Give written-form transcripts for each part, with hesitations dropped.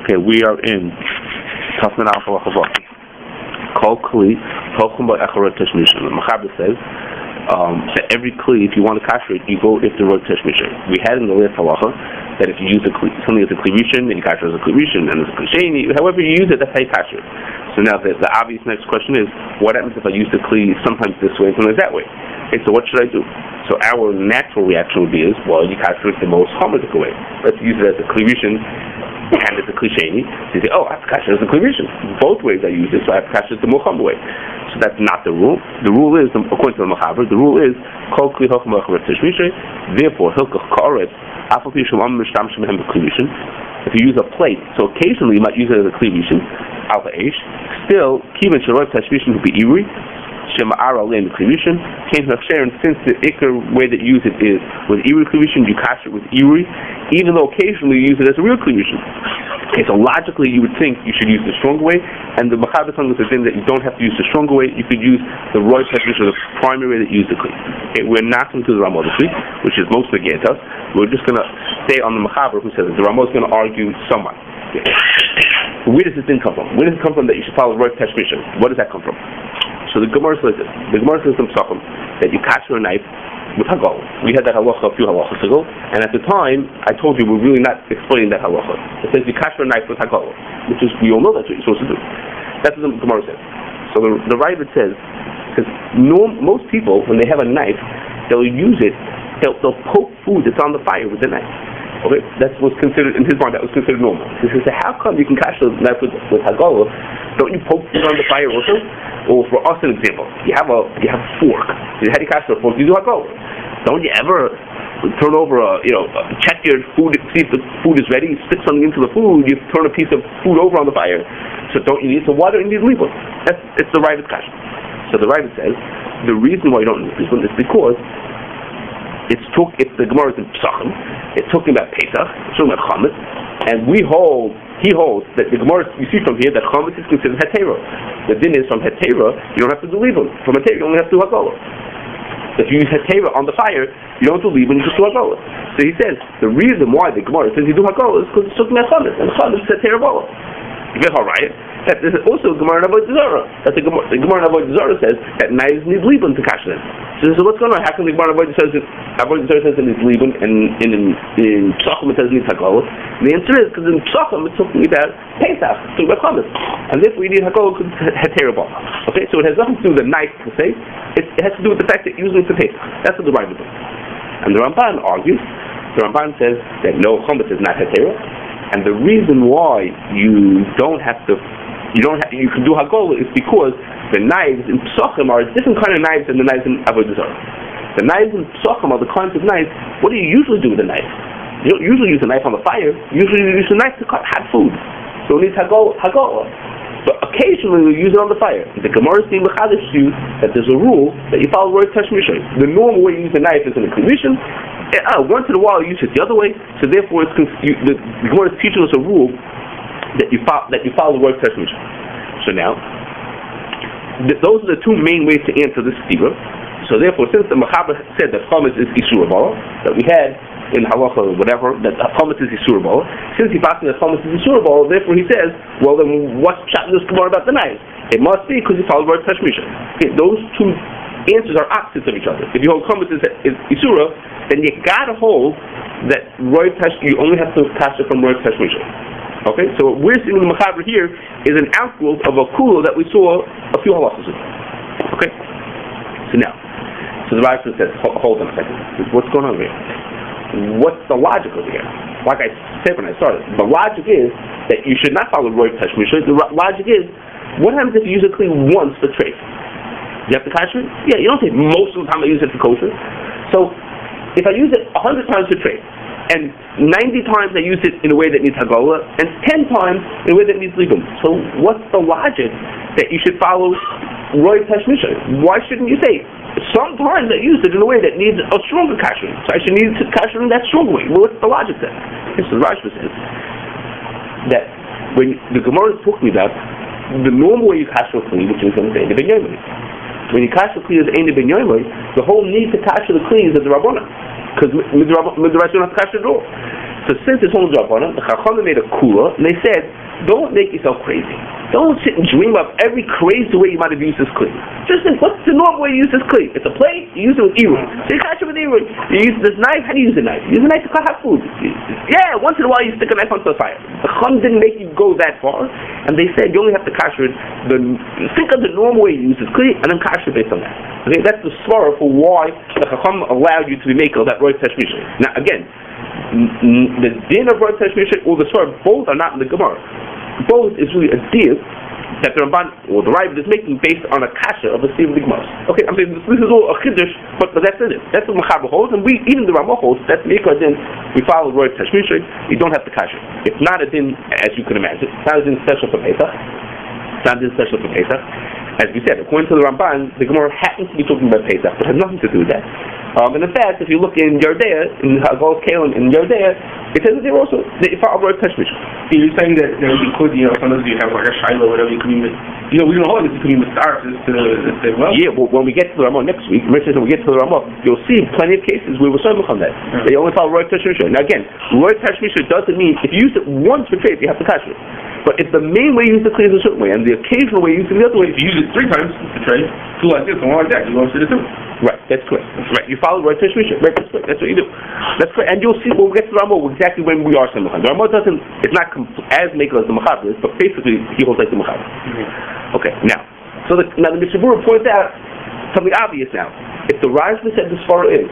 Okay, we are in Tafman Alpha Lachavah. Kol Kli, Tochum by Rov Tashmisho. The Mechaber says that every Kli, if you want to kasher it, you go if the Rov Tashmisho. We had in the last halacha that if you use something as a Kli, then you kasher as a Kli, and as a Kli, however you use it, that's how you kasher it. So now the obvious next question is, what happens if I use the Kli sometimes this way and sometimes that way? Okay, so what should I do? So our natural reaction would be well, you kasher it the most harmonic way. Let's use it as a Kli and it's a Kashering. So you say, I have to kasher as a Kli. Both ways I use it, so I have to kasher it the Mucham way. So that's not the rule. The rule is, according to the Mechaber, the rule is Kol Kli Hocham Rov Tashmisho. Therefore, Hilchach Ka'aretz Afal Pi Shemam Mishtam Shemehem B'Kli. If you use a plate, so occasionally you might use it as a Kli Alpha Eish. Still, Kivan Rov Tashmisho would be Iri. Shema'ar Alein Kli came to Kashering, since the Iker way that you use it is with Iri Kli, you kasher it with Iri, even though occasionally you use it as a real Kli. Okay, so logically you would think you should use the stronger way, and the Mechaber tells us that you don't have to use the stronger way. You could use the Rov Tashmisho, the primary way that you use the Kli. Okay, we're not going to do the Ramah this week, which is most negative. We're just going to stay on the Mechaber, who says that the Ramah is going to argue somewhat. Okay. Where does this thing come from? Where does it come from that you should follow Rov Tashmisho? Where does that come from? So the Gemara says this. The Gemara says in Psachim that you kasher a knife with hagol. We had that halacha a few halachas ago, and at the time I told you we're really not explaining that halacha. It says you kasher a knife with hagol, which is, we all know that's what you're supposed to do. That's what the Gemara says. So the Ravid says, because most people, when they have a knife, they'll use it, they'll poke food that's on the fire with the knife. Okay, that's what's considered, in his mind, that was considered normal. He says, how come you can kasher a knife with hagol? Don't you poke food on the fire also? Or for us, an example, you have a fork. How do you kasher a fork? You do hagol. Don't you ever turn over check your food, see if the food is ready, stick something into the food, you turn a piece of food over on the fire. So don't you need some water? You need liquid. It's the Ravid kasher. So the Ravid says, the reason why you don't need liquid is because if the Gemara is in Psachim, it's talking about Pesach, it's talking about Chametz, and he holds that the Gemara, you see from here, that Chametz is considered Hetera. The din is from Hetera, you don't have to do Libun. From Hetera, you only have to do Hagala. If you use Hetera on the fire, you don't do Libun, you just do Hagala. So he says, the reason why the Gemara says you do Hagala is because it's talking about Chametz, and Chametz is Hetera Bala. You get how right? That this is also Gemara in Avodah Zarah. That the Gemara in Avodah Zarah says that knives need Libun to kasher them. So what's going on? How come the Gemara in Avodah Zarah says it needs Libun, and in Psachim it says it needs Hagala? The answer is because in Psachim it's talking about Pesach, it's talking about Chametz, and therefore you need Hagala because it's Hetera. Okay, so it has nothing to do with the knife per se. It has to do with the fact that usually it's a Pesach. That's what the Ravid does. And the Ramban argues. The Ramban says that no, Chametz is not Hetera, and the reason why you can do Hagala is because the knives in Psachim are a different kind of knives than the knives in Avodah Zarah. The knives in Psachim are the kinds of knives. What do you usually do with a knife? You don't usually use a knife on the fire. Usually you use a knife to cut hot food. So it needs Hagala. But occasionally we use it on the fire. The Gemara is being mechadish you that there's a rule that you follow Rov Tashmisho. The normal way you use a knife is in a Kli. Once in a while you use it the other way. So therefore the Gemara is teaching us a rule that you follow Rov Tashmisho. So now, those are the two main ways to answer this stira. So therefore, since the Mechaber said that Chametz is Isur Bala, that we had in Halacha or whatever, that Chametz is Isur Bala, since he passed that Chametz is Isur Bala, therefore he says, well then what's shot in this Gemara about the knives? It must be because he followed Rov Tashmisho. Okay, those two answers are opposites of each other. If you hold Chametz is Isura, then you gotta hold that you only have to kasher from Rov Tashmisho. Okay, so what we're seeing in the Mechaber here is an outgrowth of a kula that we saw a few halachas ago. Okay, so the Rav says, hold on a second. What's going on here? What's the logic over here? Like I said when I started, the logic is that you should not follow Rov Tashmisho. The logic is, what happens if you use a kli once for treif? You have to kasher it? Yeah, you don't say most of the time I use it for kosher. So if I use it 100 times for treif, and 90 times I use it in a way that needs Hagala, and 10 times in a way that needs Libun. So what's the logic that you should follow Rov Tashmisho? Why shouldn't you say, sometimes I use it in a way that needs a stronger Kashering, so I should need to kasher in that stronger way? Well, what's the logic then? This is Rashi says that when the Gemara is talking about the normal way you kasher a kli, which is going to say the Ben Yomer. When you kasher a kli as Ein Ben Yomer, the whole need to kasher the kli is the Rabbanan. Because Midrash don't have to kasher at all. So since it's only Rabbanan, the Chachamim made a kula, and they said, don't make yourself crazy. Don't sit and dream up every crazy way you might have used this kli. Just think, what's the normal way you use this kli? It's a plate, you use it with Eruch. So you catch it with Eruch. You use this knife, how do you use a knife? You use a knife to cut hot food. Yeah, once in a while you stick a knife onto the fire. The Chum didn't make you go that far, and they said you only have to kasher it, think of the normal way you use this kli, and then kasher based on that. Okay, that's the svara for why the Chacham allowed you to be makel that Rov Tashmisho. Now again, the din of Rov Tashmisho or the svara, both are not in the Gemara. Both is really a deal that the Ramban or the Rav is making based on a kasha of a seer of the Gemara. Okay, I'm saying this is all a chiddush, but that's it. That's what Mechaber holds, and we, even the Ramah holds, that's Mikra din. We follow Rov Tashmisho. You don't have to kasha. It's not a din, as you can imagine. It's not a din special for Pesach. It's not a din special for Pesach. As we said, according to the Ramban, the Gemara happens to be talking about Pesach, but has nothing to do with that. And in fact, if you look in Yerdea, in Hagol Kalim in Yerdea, it says that they were also they follow Rov Tashmisho. You're saying that you could, sometimes you have like a shiloh, whatever, you could be, we don't hold it to be mistarf to say, well. Yeah, well, when we get to the Ramah next week, when we get to the Ramah, you'll see plenty of cases where we're saying on that. Yeah. They only follow Rov Tashmisho. Now again, Rov Tashmisho doesn't mean, if you use it once for trade, you have to catch it. But if the main way you use the kli is a certain way, and the occasional way you use it the other way, if you use it 3 times to trade, 2 like this and 1 like that, you go to the 2. Right, that's correct. Right, you follow Rov Tashmisho. Right, that's correct. That's what you do. That's correct. And you'll see when we get to the Ramah exactly when we are saying the Ramah doesn't. It's not as makel as the Mechaber is, but basically he holds like the Mechaber. Mm-hmm. Okay, now the Mishnah Berurah points out something obvious now. If the Rajma said the svara is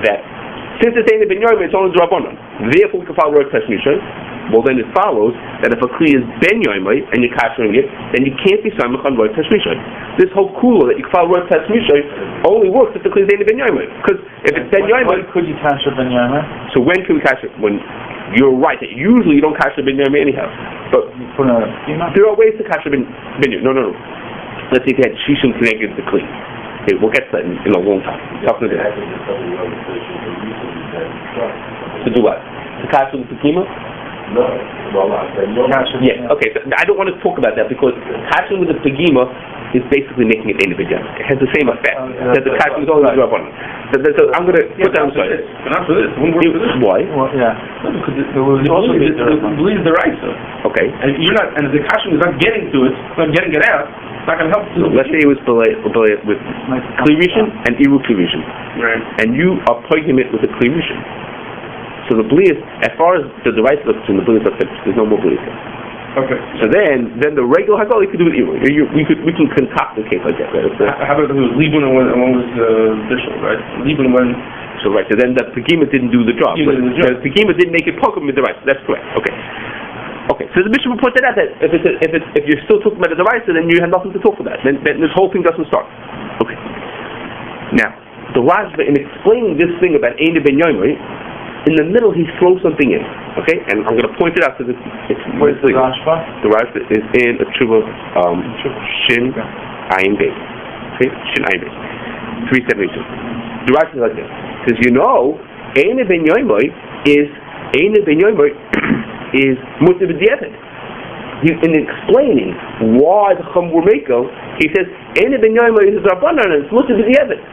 that since it's ain't ben yoyim, it's only Rabbanan, therefore we can follow Rov Tashmisho. Well, then it follows that if a kli is ben yoymai and you're kashering it, then you can't be samech on Rov Tashmisho. This whole kula that you can follow Rov Tashmisho only works if the kli is ben yoymai. Because if it's ben yoymai, could you kasher ben yoymai? So when can we kasher? When you're right that usually you don't kasher ben yoymai anyhow. But there are ways to kasher ben yoymai. No. Let's say if you had shishim connected to the kli. Okay, we'll get to that in a long time. Talking to that. To do what? To kasher with the kima? No, yeah, okay. So I don't want to talk about that because kashering with the pegima is basically making it individual. It has the same effect that the kashering is always up on. So I'm going to put that on the side. Not for this. It won't work for this. Why? Well, yeah. No, because it believes the right. So. Okay. And you're not, and the kashering is not getting to it, not getting it out. It's not going to help. So let's say it was with kli rishon and Eruch kli rishon. Right. And you are plugging it with a kli rishon. So the blias, as far as the device looks in the blias are fixed, there's no more blias. Okay. So then the regular hagol you could do it either. We can concoct a case like that, right? How about if it was Liebman and one was Bishop, right? Liebman when. So right. So then the pegima didn't do the job. The pegima didn't make it pokum with the device. That's correct. Okay. Okay. So the bishop will point that out that if you're still talking about the device, then you have nothing to talk about. Then this whole thing doesn't start. Okay. Now the Rajva in explaining this thing about Ein ben Yomer, in the middle he throws something in, okay? And I'm going to point it out because it's where's the Rajva? The Rajva is in a Tshuva Shin Ayin Beis. Okay? Shin Ayin Beis. 372. The Rajva is like this. Because Ein ben Yomer is Mutar B'diavad. In explaining why the Chum were Mekel, he says Ein ben Yomer is Rabbanan and it's Mutar B'diavad.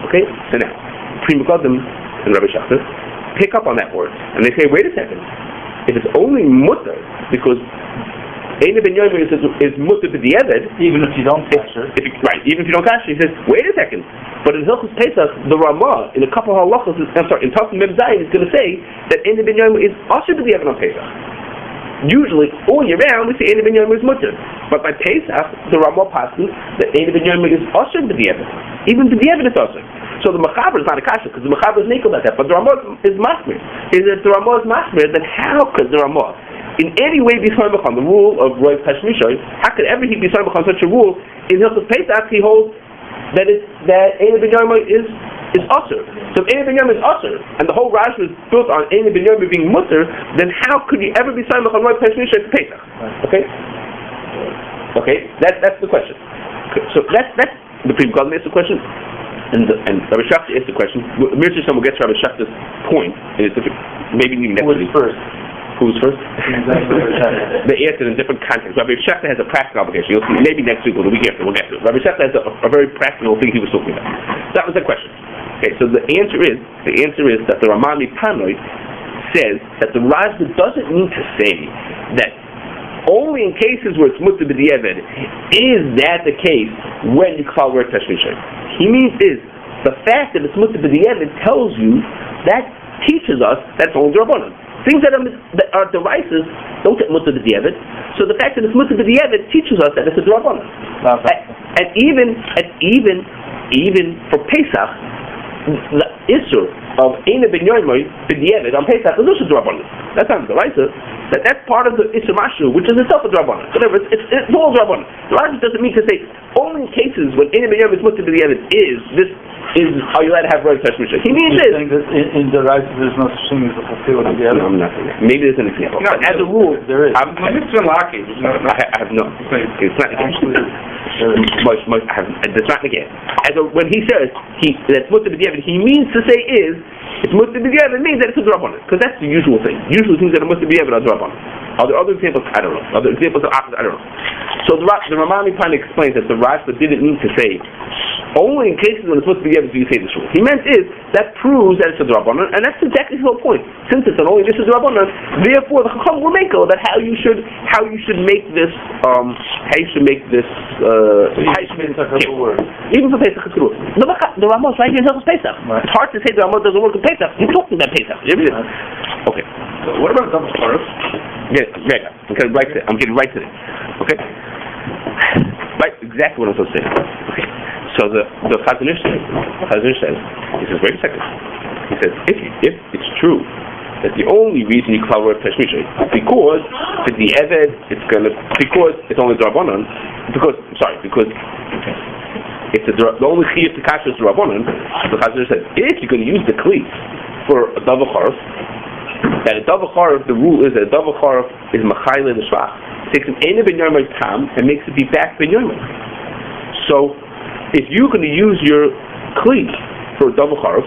Okay? So now, Pri Megadim and Rabbi Shachar pick up on that word, and they say, wait a second, if it's only mutter, because Ein ben Yomer is mutter b'diavad, even if you don't kasher, right? Even if you don't kasher, he says, wait a second, but in Hilchos Pesach, the Ramah in a couple of halachos, in Tafsir Mem Zayin, is going to say that Ein ben Yomer is asher b'diavad on Pesach. Usually, all year round, we say Ein ben Yomer is mutter, but by Pesach, the Ramah passes that Ein ben Yomer is asher b'diavad. Even b'diavad is asher. So the Mechaber is not a kasha because the Mechaber is naked about that. But the Ramah is mashmir. If the Ramah is mashmir, then how could the Ramah in any way be samech on the rule of Rov Tashmisho? How could ever he be samech on such a rule? In Hilchos Pesach, he holds that Ein ben Yomer is usher. So if Ein ben Yomer is usher, and the whole Rashi is built on Ein ben Yomer being mutter, then how could he ever be samech on Rov Tashmisho for Pesach? Okay. Okay. That's the question. Okay. So that's the Pri Megadim asked the question. And Rabbi Shachar asked the question. Mir Shisham will get to Rabbi Shachtar's point. Maybe next week. Who's first? They answered in different contexts. Rabbi Shachar has a practical obligation. You'll see. Maybe next week or the week after. We'll get to it. Rabbi Shachar has a very practical thing he was talking about. That was the question. Okay. So the answer is that the Ramah Mipanoi says that the Rashba doesn't mean to say that only in cases where it's mutter b'diavad is that the case when you call Rov Tashmisho. He means is the fact that it's mutter b'diavad tells you that teaches us that it's only Rabbanan. Things that are derises don't get mutter b'diavad. So the fact that it's mutter b'diavad teaches us that it's a Rabbanan. And even for Pesach, the Isur of Eina ben Yoimoy b'diavad on Pesach is also Rabbanan. That's not the derisa. That's part of the Isur Mashu, which is itself a Rabbanan. Whatever, it's all Rabbanan. The Rashi doesn't mean to say only in cases when Eina ben Yoimoy is mutter b'diavad is how you let to have Rov Tashmisho. He means this. Saying that in the right there's no such thing as a fulfill together. No, I'm not saying that. Maybe there's an example. No, but as a rule, there is. I have no. It's not again. It's not again. When he says that's mutter b'diavad, he means to say it's mutter b'diavad means that it's a Rabbanan, because that's the usual thing. Usually things that are mutter b'diavad are Rabbanan. Are there other examples? I don't know. Other examples of opposite? I don't know. So the Ramami Pan explains that the Rashba didn't mean to say only in cases when it's supposed to be given do you say this rule. He meant is that proves that it's a Rabbanan, and that's exactly his whole point. Since it's an only this is Rabbanan, therefore the Chacham will make that how you should make this how you should make this even for Pesach it's rule. The Ramah is right here in Hilchos Pesach. Right. It's hard to say the Ramah doesn't work in Pesach. He's talking about Pesach. Okay. So what about double Kashrus? Yeah, I'm getting right to it. Okay? Right, exactly what I'm supposed to say. Okay. So the Chazanish says, he says, wait a second. He says, if it's true that the only reason you call Rov Tashmisho is because for the Eved because it's only Rabbanan, because if the only chiyuv to Kashrus is Rabbanan, the Chazanish says, if you're going to use the kli for a double charf, that a double charf, the rule is that a double charf is machayla the shvach. Takes an eina ben yomer tam and makes it be back ben yomer. So, if you're going to use your kli for a double charf,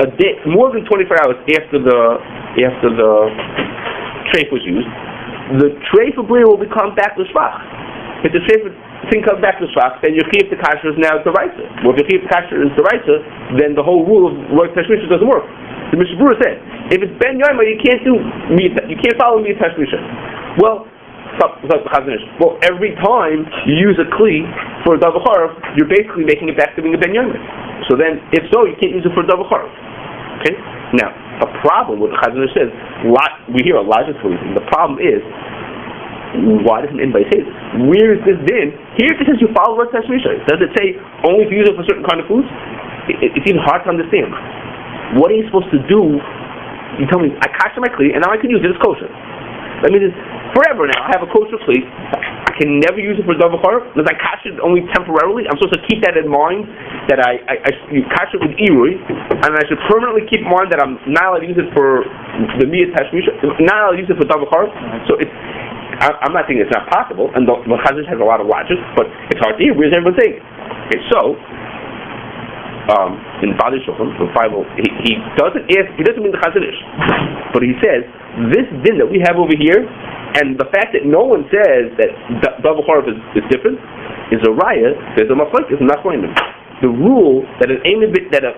a day, more than 24 hours after the treif was used, the treif of bria will become back to shvach. If the treif thing comes back to shvach, then your chiyuv to kasher is now derisa. Well, if your chiyuv to kasher is derisa, then the whole rule of Rov Tashmisho doesn't work. The Mishnah Berurah said, if it's ben yomer, you can't follow Rov Tashmisho. Well, every time you use a kli for a double charf, you're basically making it back to being a ben yomer. So then, if so, you can't use it for a double charf. Okay? Now, a problem with the Chazanish says, we hear a logical reason. The problem is, why doesn't anybody say this? Where is this din? Here it says you follow Rov Tashmisho. Does it say only if you use it for certain kind of foods? It's even hard to understand. What are you supposed to do? You tell me, I kasher my kli, and now I can use it as kosher. That means forever now, I have a kosher kli. I can never use it for double charf, because I kasher only temporarily. I'm supposed to keep that in mind, that I kasher with irui, and I should permanently keep in mind that I'm not allowed to use it for the miyat tashmisha, not allowed to use it for double charf. So I'm not saying it's not possible, and the Chazanish has a lot of logic, but it's hard to hear. Where's everyone saying? Okay, so in Bali Shulchan, he doesn't mean the Chazanish, but he says this din that we have over here, and the fact that no one says that double charf is different, is a raya. There's a machlokes in Nachmanim. The rule that a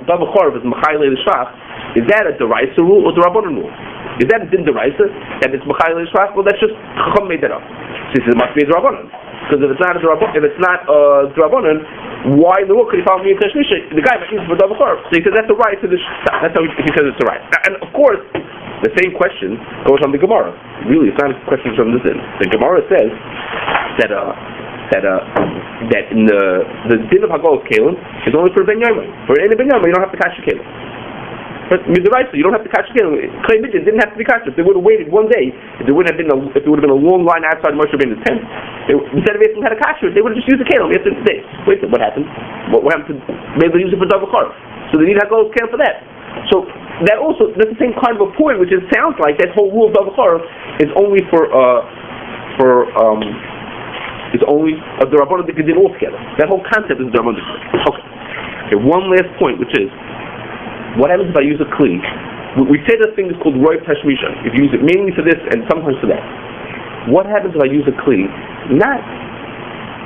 double charf is machayil l'shvach, is that a deraisa rule or a rabbanon rule? Is that a din deraisa that it's machayil l'shvach? Well, that's just Chacham made that up. So he says it must be a rabbanon. Because if it's not a rabbanon, why in the world could he follow me in Tashmisha? The guy might use it for double charf. So he says that's a right to this. That's how he says it's a right. And of course, the same question goes on the Gemara. Really, it's not a question from this end. The Gemara says that in the din of Hagol Kalim is only for Ben Yomer. For any Ben Yomer, you don't have to kasher Kalim. But Mizraisa, you don't have to kasher Kalim. Clay Midyan didn't have to be kasher. If they would have waited one day, if there would have been a long line outside Moshe Rabbeinu's tent, instead of asking how to kasher, they would have just used the Kalim after the day. Wait, what happened? What happened to maybe they use it for double charf? So they need Hagol Kalim for that. So that's the same kind of a point, which sounds like that whole rule of double charf is only is only the Rabbanon Dikadin altogether. That whole concept is the Rabbanon Dikadin. Okay, one last point, which is, what happens if I use a kli? We say this thing is called Rov Tashmisho. If you use it mainly for this and sometimes for that. What happens if I use a kli? Not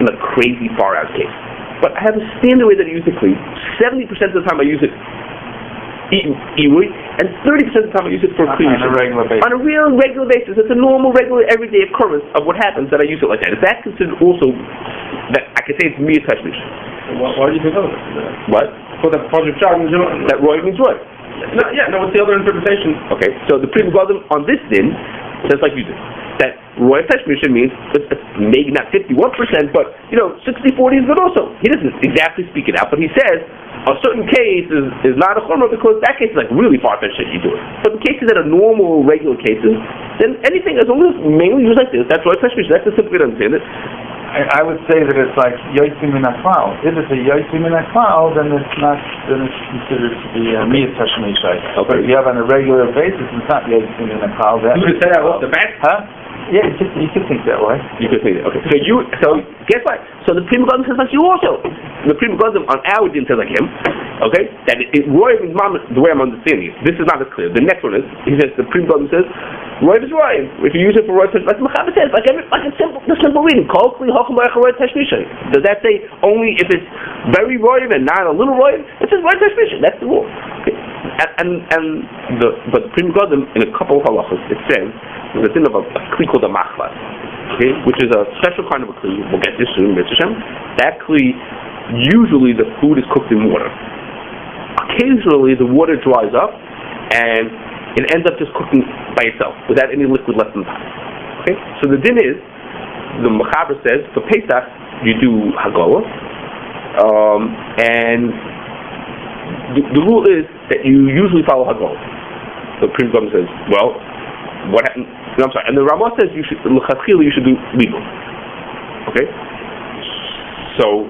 in a crazy far out case, but I have a standard way that I use the kli. 70% of the time I use it irui, and 30% of the time I use it for On clean. a regular basis. On a real regular basis. It's a normal, regular, everyday occurrence of what happens that I use it like that. Is that considered also that I can say it's me a Tashmish? Why do you think of it? What? For that project job, That Roy means Roy. No, what's the other interpretation? Okay, so the Pri Megadim on this din says like you did. That Roy Tashmisha means it's maybe not 51%, but 60-40 is good also. He doesn't exactly speak it out, but he says a certain case is not a chumrah because that case is like really far-fetched that you do it. But in cases that are normal, regular cases, then anything as long as mainly used like this, that's Roy Tashmisha. That's the simple way to understand it. I would say that it's like yotzim min ha'klal. If it's a yotzim min ha'klal, then it's considered to be a miyat tashmishay. Okay. But if you have on a regular basis, it's not yotzim min ha'klal. You would say that off the bat? Huh? Yeah, you could think that way. You could think that. Okay. So guess what? So the Pri Megadim says like you also. The Pri Megadim on our din says like him. Okay? That Roy means mom, the way I'm understanding it. This is not as clear. The next one is, he says, the Pri Megadim says, Roy is Roy. If you use it for Roy, like Mechaber says, like the simple reading. Kol kli hochem b'echad Roy Tashmisha. Does that say only if it's very Roy and not a little Roy? It says Roy Tashmisha. That's the rule. Okay. But the Pri Megadim in a couple of halachas it says there's a thing of a kli called a machlas, okay, which is a special kind of a kli. We'll get this soon, Mitzvah Shem. That kli, usually the food is cooked in water. Occasionally the water dries up and it ends up just cooking by itself without any liquid left in the pot. Okay, so the din is the Mechaber says for Pesach you do hagolah, and the rule is that you usually follow hagolah. The Pri Megadim says, well, what happened? I'm sorry, and the Ramah says you should l'chadchila you should do legal. Okay, so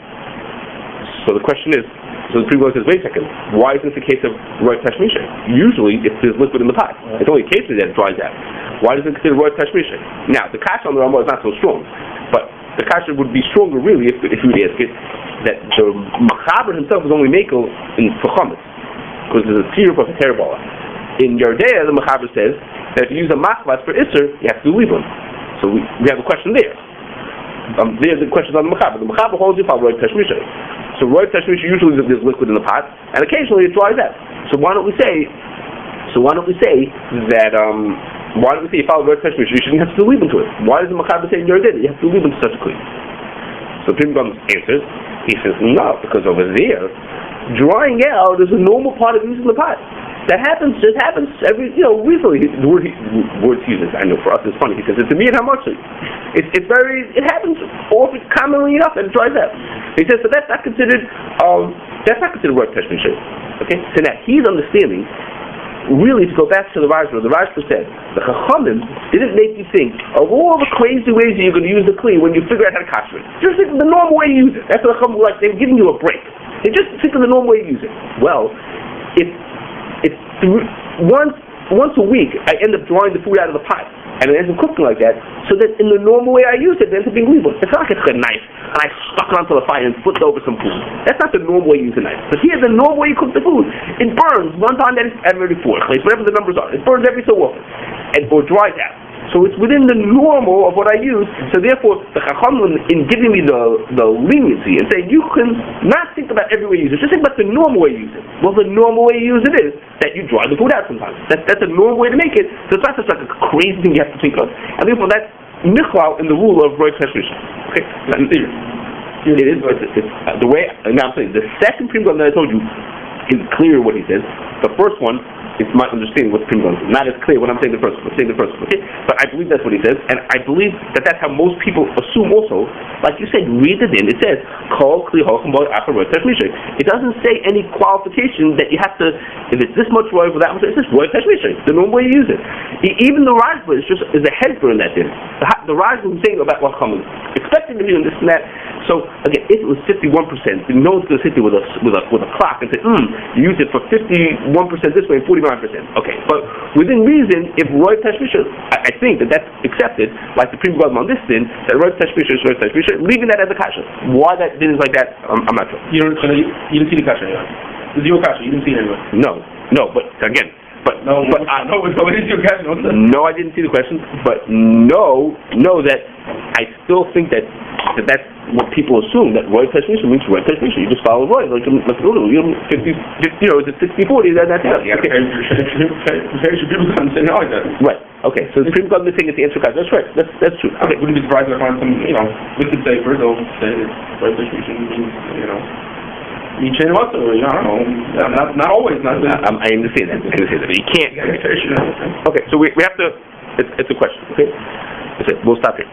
the question is, so the Pri Megadim says, wait a second, why isn't it the case of Roy Tashmisha? Usually if there's liquid in the pot, it's only occasionally that it dries out. Why doesn't it consider Roy Tashmisha? Now the kasha on the Ramah is not so strong, but the kasha would be stronger really if you would ask it that the Mechaber himself is only makel in for chametz because there's a syrup of a terbala. In Yardea, the Mechaber says that if you use a machlas for Isser, you have to do libun. So we have a question there. There's the question on the Mechaber. The Mechaber holds you for Roy Tashmisha. So Roy Tashmisha usually there's liquid in the pot, and occasionally it dries out. So why don't we say that why don't we say you follow Roy Tashmisha? You shouldn't have to do libun to it. Why does the Mechaber say in Yardea that you have to do libun to such a kli? So Pri Megadim answers. He says no, because over there, drying out is a normal part of using the pot. That happens. It happens every, recently. The word he uses, I know for us it's funny because it's a miyat hamatzah. It happens often, commonly enough, and it dries out. He says so that's not considered Roy Tashmisha. Okay, so now he's understanding. Really, to go back to the Rajba said the Chachamim didn't make you think of all the crazy ways that you're going to use the kli when you figure out how to kasher it. Just think of the normal way to use it. That's what the Chachamim were like. They were giving you a break. They just think of the normal way to use it. Well, once a week I end up drawing the food out of the pot and it ends up cooking like that, so that in the normal way I use it ends up being legal. It's not like I took a knife and I stuck it onto the fire and flipped over some food. That's not the normal way you use a knife. But here, the normal way you cook the food, it burns one time every 4 days, whatever the numbers are. It burns every so often, or dries out. So it's within the normal of what I use. So therefore, the Chachamim, in giving me the leniency and saying you can not think about every way you use it, just think about the normal way you use it. Well, the normal way you use it is that you dry the food out sometimes. That's a normal way to make it. So it's not just like a crazy thing you have to think of. And therefore, that's nichlal in the rule of Roy Tashmisha. Okay, it is. It's the way. Now I'm saying the second Pri Megadim that I told you is clear what he says. The first one. It's my understanding what's Pri Megadim. Not as clear when I'm saying the first one. Okay? But I believe that's what he says, and I believe that that's how most people assume also. Like you said, read it in. It says, Kol kli hochem b'echad Roy Tashmisha. It doesn't say any qualification that you have to, if it's this much Roy for that much, it says Roy Tashmisha. The normal way you use it. Even the Rajba is a headburn in that thing. The Rajba who's saying about what's coming, expecting to be in this and that. So again, if it was 51%, then no one's going to sit there with a clock and say, you use it for 51% this way and 49%. Okay, but within reason, if Roy Tashmisha, I think that's accepted, like the Pri Megadim on this din, that Roy Tashmisha is Roy Tashmisha, leaving that as a kasha. Why that din is like that, I'm not sure. You didn't see the kasha anyway. It was your kasha. You didn't see it anyway. No, but again. No, it is your kasha. No, I didn't see the question, but know that I still think that That that's what people assume, that Rov Tashmisho means Rov Tashmisho. You just follow Rov, like literally, you know, 50, is it 60-40, that's it. You gotta pay your people to understand it like that. Right, okay, so the Supreme Court is saying it's the answer to Kashrus. That's right, that's true. I Okay. wouldn't be surprised if I find some, wicked safer, they'll say that Rov Tashmisho means, mean chain also, I don't know. Not always, not I understand that. But you can't. You gotta get your shit out. Okay, so we have to, it's a question, okay? That's it, we'll stop here.